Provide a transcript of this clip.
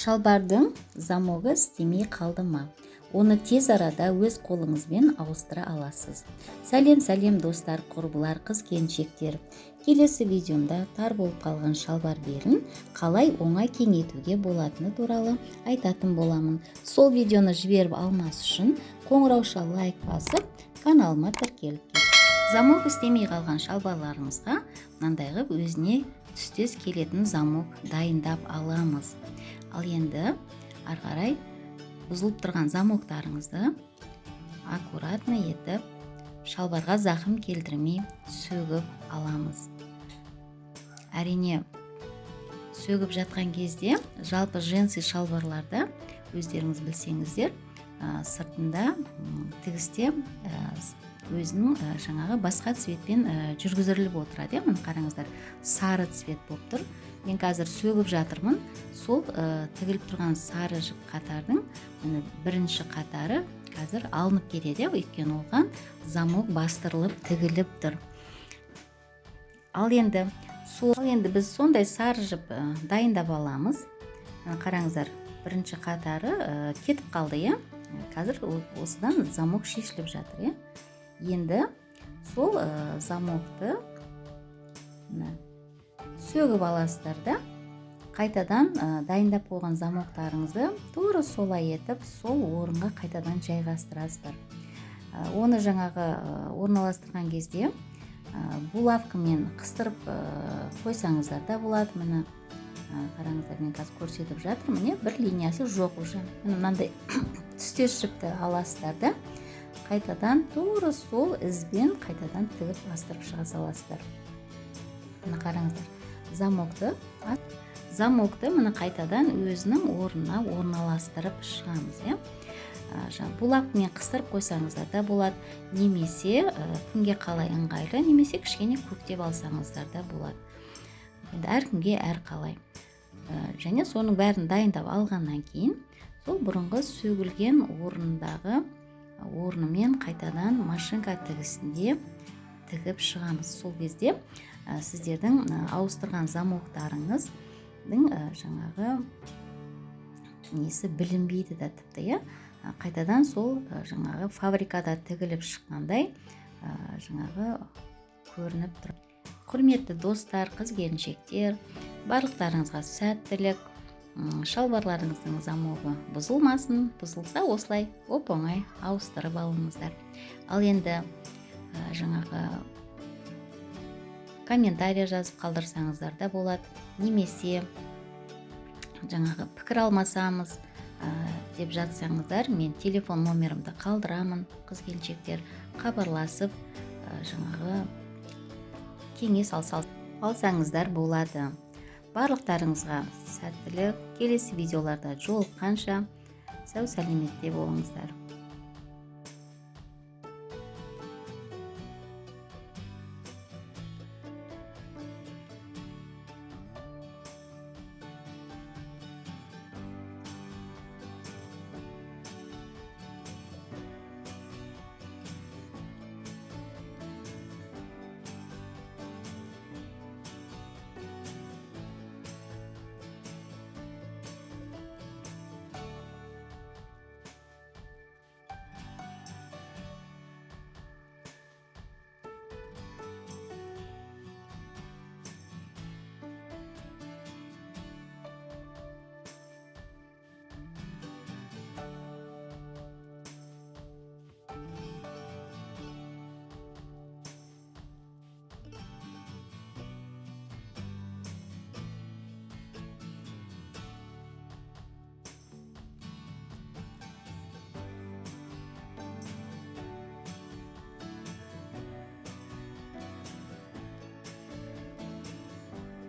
Шалбардың замогы істемей қалды ма? Оны тез арада өз қолыңызбен ауыстыра аласыз. Сәлем достар, құрбылар, қыз-келіншектер. Келесі видеомда тар болып қалған шалбар белін қалай оңай кеңейтуге болатыны туралы айтатын боламын. Сол видеоны жіберіп алмас үшін қоңырауша лайк басып, каналыма тіркеліп кет. Замок істемей қалған шалбарларыңызға мынандай қылып өзіне түстес келетін замок дайындап аламыз. Ал енді ары қарай бұзылып тұрған замоктарыңызды аккуратно етіп шалбарға зақым келтірмей сөгіп аламыз. Әрине, сөгіп жатқан кезде жалпы женси шалбарларда өздеріңіз білсеңіздер, сыртында тігісте өзінің жаңағы басқа цветпен жүргізіліп отырады. Міне қараңыздар, сары цвет болып тұр. Мен қазір сөгіп жатырмын. Сол тігіліп тұрған сары жіп қатардың бірінші қатары қазір алынып кетеді, өйткені оған замок бастырылып тігіліп тұр. Ал енді біз сондай сары жіп дайындап аламыз. Қараңыздар, бірінші қатары кетіп қалды, қазір осыдан замок шешіліп жатыр. Енді сол замокты сөгіп аласыздар да, қайтадан дайындап қойған замоктарыңызды тура солай етіп сол орынға қайтадан жайғастырасыздар. Оны жаңағы орналастырған кезде булавкамен қыстырып қойсаңыздар да болады. Міне қараңыздар, мен қазір көрсетіп жатырмын. Міне бір линиясы жоқ уже. Мынандай түстес жіпті аласыздар да, қайтадан тура сол ізбен қайтадан тігіп бастырып шыға саласыздар. Міне қараңыздар, замокты міне қайтадан өзінің орнына орналастырып шығамыз. Булавкамен қыстырып қойсаңыздар да болады, немесе күнге қалай ыңғайлы, немесе кішкене көктеп алсаңыздар да болады. Енді әркімге әр қалай. Және соның бәрін дайындап алғаннан кейін сол бұрынғы сөгілген орнымен қайтадан машинка тігісінде тігіп шығамыз. Сол кезде сіздердің ауыстырған замоктарыңыздың жаңағы несі білінбейді да тіпті, қайтадан сол жаңағы фабрикада тігіліп шыққандай жаңағы көрініп тұр. Құрметті достар, қыз-келіншектер, барлықтарыңызға сәттілік. Шалбарларыңыздың замогы бұзылмасын, бұзылса осылай оп-оңай ауыстырып алыңыздар. Ал енді жаңағы комментария жазып қалдырсаңыздар да болады, немесе жаңағы пікір алмасамыз деп жатсаңыздар, мен телефон номерімді қалдырамын. Қыз-келіншектер хабарласып жаңағы кеңес алсаңыздар болады. Барлықтарыңызға сәттілік. Келесі видеоларда жолыққанша сау сәлеметте болыңыздар.